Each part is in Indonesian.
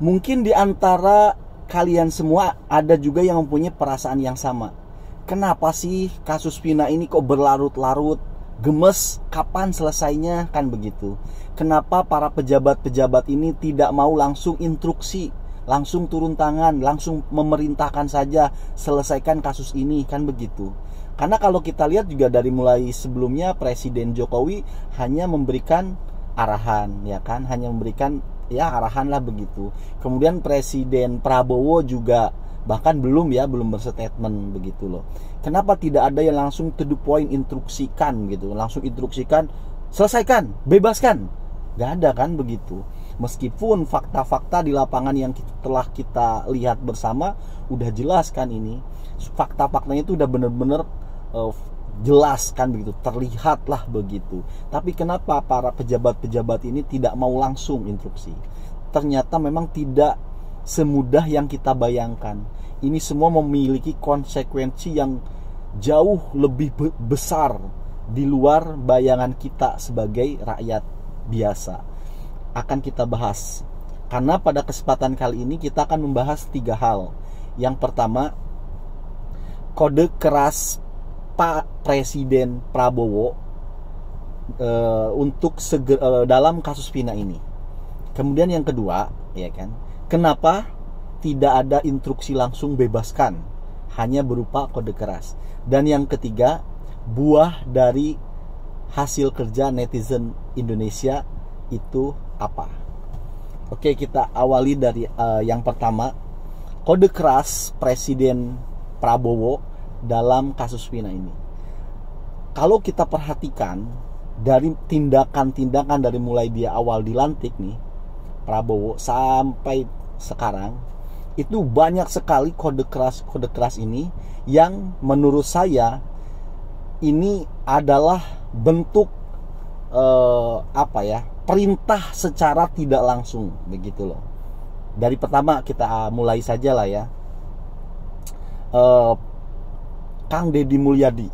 Mungkin di antara kalian semua ada juga yang mempunyai perasaan yang sama. Kenapa sih kasus Vina ini kok berlarut-larut? Gemes, kapan selesainya? Kan begitu. Kenapa para pejabat-pejabat ini tidak mau langsung instruksi, langsung turun tangan, langsung memerintahkan saja selesaikan kasus ini? Kan begitu. Karena kalau kita lihat juga dari mulai sebelumnya Presiden Jokowi hanya memberikan arahan, ya kan, hanya memberikan ya arahan lah begitu. Kemudian Presiden Prabowo juga bahkan belum berstatement begitu loh. Kenapa tidak ada yang langsung to the point instruksikan gitu, langsung instruksikan, selesaikan, bebaskan? Gak ada kan begitu. Meskipun fakta-fakta di lapangan yang telah kita lihat bersama udah jelas kan, ini fakta-faktanya itu udah bener-bener jelas kan begitu, terlihat lah begitu. Tapi kenapa para pejabat-pejabat ini tidak mau langsung instruksi? Ternyata memang tidak semudah yang kita bayangkan. Ini semua memiliki konsekuensi yang jauh lebih besar di luar bayangan kita sebagai rakyat biasa. Akan kita bahas. Karena pada kesempatan kali ini kita akan membahas 3 hal. Yang pertama, kode keras Pak Presiden Prabowo untuk dalam kasus Vina ini. Kemudian yang kedua, ya kan, kenapa tidak ada instruksi langsung bebaskan, hanya berupa kode keras. Dan yang ketiga, buah dari hasil kerja netizen Indonesia itu apa? Oke, kita awali dari yang pertama, kode keras Presiden Prabowo dalam kasus Vina ini. Kalau kita perhatikan dari tindakan-tindakan dari mulai dia awal dilantik nih Prabowo sampai sekarang, itu banyak sekali kode keras ini yang menurut saya ini adalah bentuk perintah secara tidak langsung begitu loh. Dari pertama kita mulai saja lah ya. Kang Deddy Mulyadi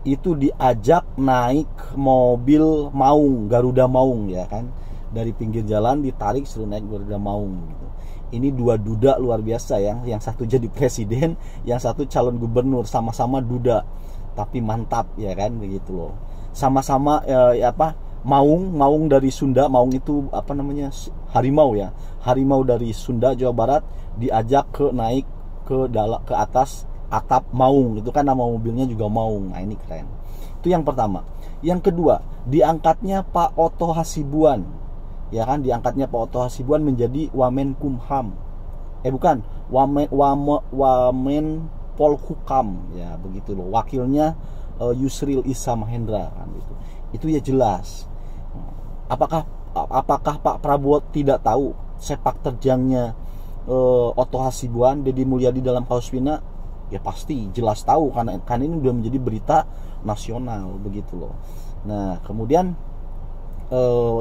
itu diajak naik mobil Maung, Garuda Maung ya kan, dari pinggir jalan ditarik suruh naik Garuda Maung gitu. Ini 2 duda luar biasa ya, yang satu jadi presiden, yang satu calon gubernur, sama-sama duda tapi mantap ya kan begitu loh. Sama-sama Maung dari Sunda. Maung itu harimau ya, harimau dari Sunda Jawa Barat diajak naik ke atas atap Maung, itu kan nama mobilnya juga Maung. Nah ini keren. Itu yang pertama. Yang kedua, diangkatnya Pak Oto Hasibuan, ya kan, diangkatnya Pak Oto Hasibuan menjadi Wamenkumham. Wamen Polhukam ya begitu loh. Wakilnya Yusril Issa Mahendra kan gitu. Itu ya jelas. Apakah Pak Prabowo tidak tahu sepak terjangnya Oto Hasibuan, Deddy Mulyadi dalam kasus Vina? Ya pasti jelas tahu, karena ini udah menjadi berita nasional begitu loh. Nah kemudian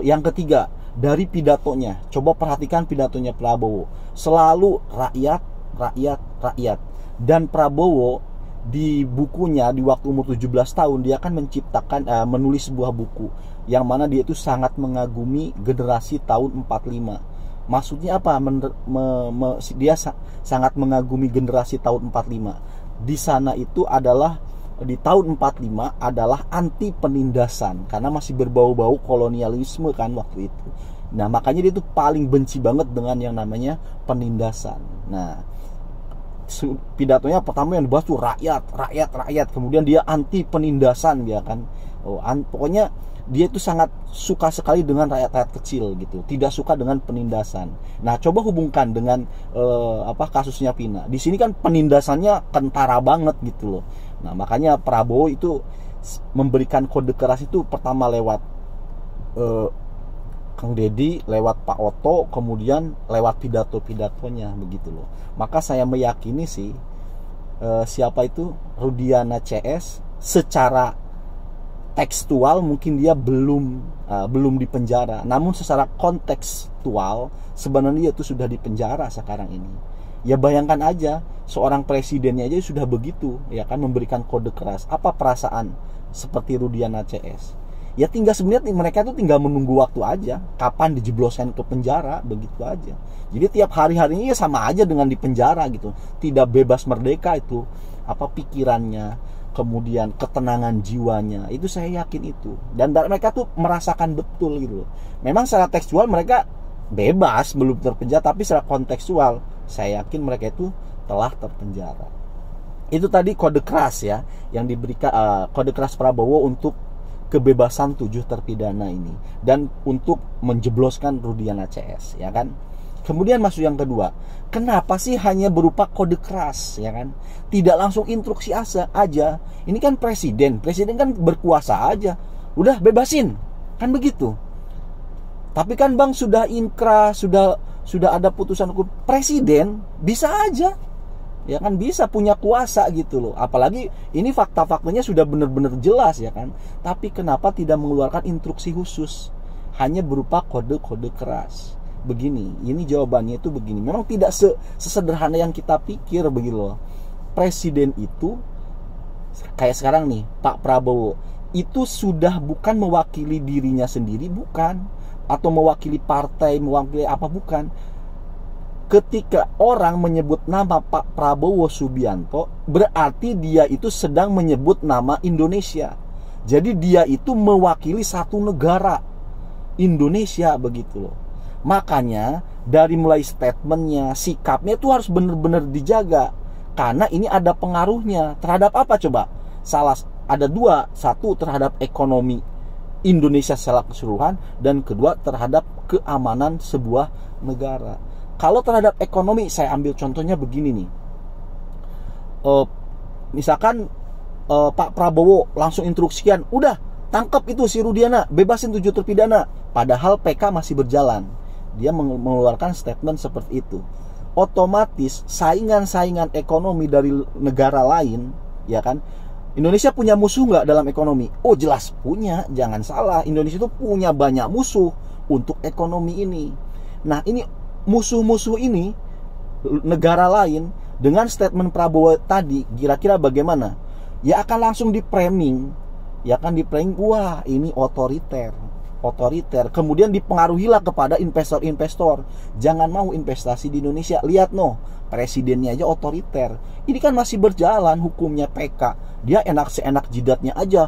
yang ketiga, dari pidatonya, coba perhatikan pidatonya Prabowo, selalu rakyat. Dan Prabowo di bukunya di waktu umur 17 tahun dia akan menulis sebuah buku yang mana dia itu sangat mengagumi generasi tahun 45. Maksudnya apa? Dia sangat mengagumi generasi tahun 45. Di sana itu adalah di tahun 45 adalah anti penindasan karena masih berbau-bau kolonialisme kan waktu itu. Nah, makanya dia itu paling benci banget dengan yang namanya penindasan. Nah, pidatonya pertama yang dibahas tuh rakyat. Kemudian dia anti penindasan ya kan. Pokoknya dia itu sangat suka sekali dengan rakyat kecil gitu, tidak suka dengan penindasan. Nah, coba hubungkan dengan kasusnya Vina. Di sini kan penindasannya kentara banget gitu loh. Nah, makanya Prabowo itu memberikan kode keras itu pertama lewat Kang Deddy, lewat Pak Oto, kemudian lewat pidato-pidatonya begitu loh. Maka saya meyakini sih siapa itu Rudiana CS secara tekstual mungkin dia belum dipenjara, namun secara kontekstual sebenarnya dia itu sudah dipenjara sekarang ini. Ya bayangkan aja, seorang presidennya aja sudah begitu ya kan, memberikan kode keras. Apa perasaan seperti Rudiana CS? Ya tinggal sebenarnya mereka tuh tinggal menunggu waktu aja, kapan dijebloskan ke penjara, begitu aja. Jadi tiap hari-harinya ya sama aja dengan di penjara gitu. Tidak bebas merdeka itu pikirannya, kemudian ketenangan jiwanya. Itu saya yakin itu. Dan mereka tuh merasakan betul gitu. Memang secara tekstual mereka bebas, belum terpenjara, tapi secara kontekstual saya yakin mereka itu telah terpenjara. Itu tadi kode keras ya yang diberikan, kode keras Prabowo untuk kebebasan 7 terpidana ini dan untuk menjebloskan Rudiana CS, ya kan. Kemudian masuk yang kedua, kenapa sih hanya berupa kode keras, ya kan, tidak langsung instruksi aja. Ini kan presiden kan berkuasa aja, udah bebasin, kan begitu. Tapi kan Bang sudah inkrah, sudah ada putusan hukum, presiden bisa aja, ya kan, bisa punya kuasa gitu loh. Apalagi ini fakta-faktanya sudah benar-benar jelas, ya kan. Tapi kenapa tidak mengeluarkan instruksi khusus, hanya berupa kode-kode keras? Begini, ini jawabannya itu begini. Memang tidak sesederhana yang kita pikir begitu loh. Presiden itu kayak sekarang nih, Pak Prabowo itu sudah bukan mewakili dirinya sendiri, bukan, atau mewakili partai, mewakili apa, bukan. Ketika orang menyebut nama Pak Prabowo Subianto, berarti dia itu sedang menyebut nama Indonesia. Jadi dia itu mewakili satu negara, Indonesia, begitu loh. Makanya dari mulai statementnya, sikapnya itu harus benar-benar dijaga. Karena ini ada pengaruhnya terhadap apa coba? Ada dua, satu terhadap ekonomi Indonesia secara keseluruhan, dan kedua terhadap keamanan sebuah negara. Kalau terhadap ekonomi, saya ambil contohnya begini nih. Misalkan Pak Prabowo langsung instruksikan, udah tangkap itu si Rudiana, bebasin 7 terpidana. Padahal PK masih berjalan. Dia mengeluarkan statement seperti itu. Otomatis saingan-saingan ekonomi dari negara lain, ya kan? Indonesia punya musuh nggak dalam ekonomi? Oh jelas punya, jangan salah. Indonesia itu punya banyak musuh untuk ekonomi ini. Nah ini musuh-musuh ini, negara lain, dengan statement Prabowo tadi, kira-kira bagaimana? Ya akan langsung di-framing, ya kan, di-framing, wah ini otoriter. Kemudian dipengaruhilah kepada investor-investor, jangan mau investasi di Indonesia. Lihat presidennya aja otoriter. Ini kan masih berjalan hukumnya PK. Dia seenak jidatnya aja,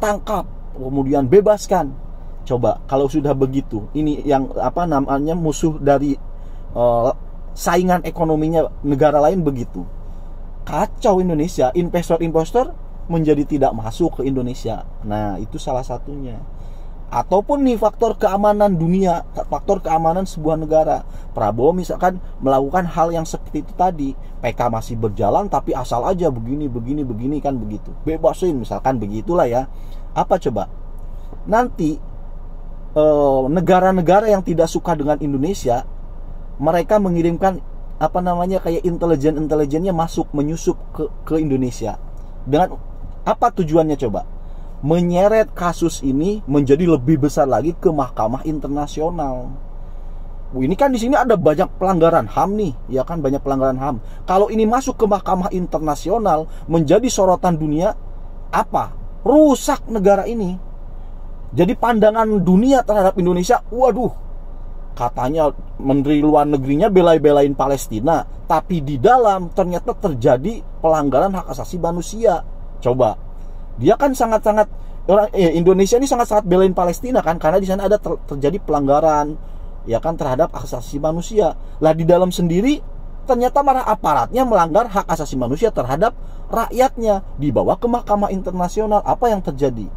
tangkap, kemudian bebaskan. Coba kalau sudah begitu, ini yang namanya musuh dari saingan ekonominya negara lain begitu. Kacau Indonesia, investor menjadi tidak masuk ke Indonesia. Nah, itu salah satunya. Ataupun nih faktor keamanan dunia, faktor keamanan sebuah negara. Prabowo misalkan melakukan hal yang seperti itu tadi, PK masih berjalan tapi asal aja begini kan begitu. Bebasin misalkan begitulah ya. Apa coba? Nanti negara-negara yang tidak suka dengan Indonesia, mereka mengirimkan kayak intelijennya menyusup ke Indonesia. Dengan apa tujuannya coba? Menyeret kasus ini menjadi lebih besar lagi ke mahkamah internasional. Ini kan di sini ada banyak pelanggaran HAM nih, ya kan, banyak pelanggaran HAM. Kalau ini masuk ke mahkamah internasional menjadi sorotan dunia, rusak negara ini. Jadi pandangan dunia terhadap Indonesia, waduh, katanya menteri luar negerinya belain Palestina, tapi di dalam ternyata terjadi pelanggaran hak asasi manusia. Coba, dia kan Indonesia ini sangat-sangat belain Palestina kan, karena di sana ada terjadi pelanggaran, ya kan, terhadap hak asasi manusia. Lah di dalam sendiri ternyata malah aparatnya melanggar hak asasi manusia terhadap rakyatnya, dibawa ke mahkamah internasional. Apa yang terjadi?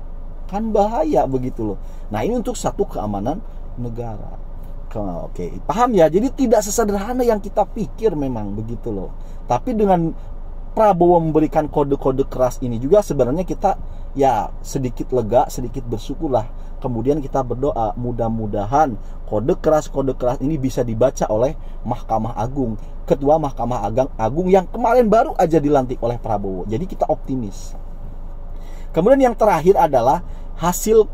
Kan bahaya begitu loh. Nah ini untuk satu keamanan negara. Oke, paham ya? Jadi tidak sesederhana yang kita pikir memang begitu loh. Tapi dengan Prabowo memberikan kode-kode keras ini juga sebenarnya kita ya sedikit lega, sedikit bersyukurlah. Kemudian kita berdoa mudah-mudahan kode keras ini bisa dibaca oleh Mahkamah Agung, Ketua Mahkamah Agung yang kemarin baru aja dilantik oleh Prabowo. Jadi kita optimis. Kemudian yang terakhir adalah hasil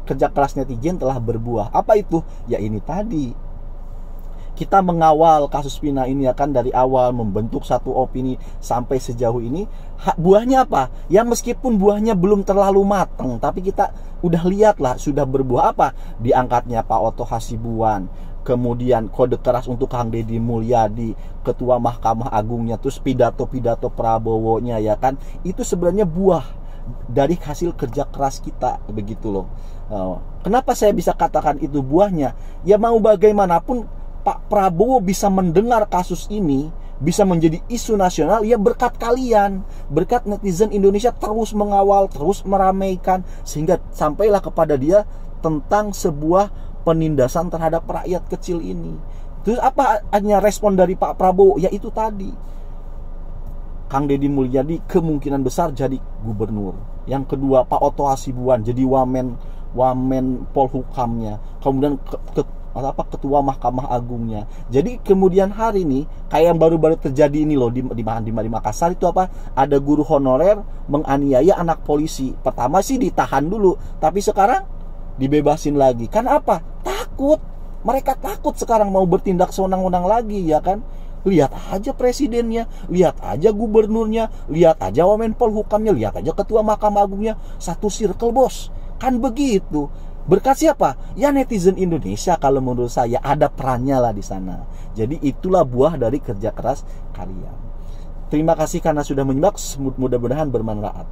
kerja keras netizen telah berbuah. Apa itu? Ya ini tadi. kita mengawal kasus Vina ini ya kan, dari awal membentuk satu opini sampai sejauh ini. Buahnya apa? Ya meskipun buahnya belum terlalu matang, tapi kita udah lihat lah sudah berbuah apa? Diangkatnya Pak Oto Hasibuan, kemudian kode keras untuk Kang Deddy Mulyadi, Ketua Mahkamah Agungnya, terus pidato-pidato Prabowo-nya ya kan. Itu sebenarnya buah dari hasil kerja keras kita, begitu loh. Kenapa saya bisa katakan itu buahnya? Ya mau bagaimanapun Pak Prabowo bisa mendengar kasus ini, bisa menjadi isu nasional, ya berkat kalian, berkat netizen Indonesia terus mengawal, terus meramaikan, sehingga sampailah kepada dia tentang sebuah penindasan terhadap rakyat kecil ini. Terus apa hanya respon dari Pak Prabowo? Ya itu tadi, Kang Deddy Mulyadi kemungkinan besar jadi gubernur. Yang kedua, Pak Oto Hasibuan jadi wamen Polhukamnya, kemudian Ketua Mahkamah Agungnya. Jadi kemudian hari ini kayak yang baru-baru terjadi ini loh di Makassar itu apa? Ada guru honorer menganiaya anak polisi. Pertama sih ditahan dulu, tapi sekarang dibebasin lagi. Kan apa? Takut. Mereka takut sekarang mau bertindak sewenang-wenang lagi ya kan? Lihat aja presidennya, lihat aja gubernurnya, lihat aja wamen Polhukamnya, lihat aja Ketua Mahkamah Agungnya, satu circle bos. Kan begitu. Berkat siapa? Ya netizen Indonesia, kalau menurut saya ada perannya lah di sana. Jadi itulah buah dari kerja keras kalian. Terima kasih karena sudah menyimak, mudah-mudahan bermanfaat.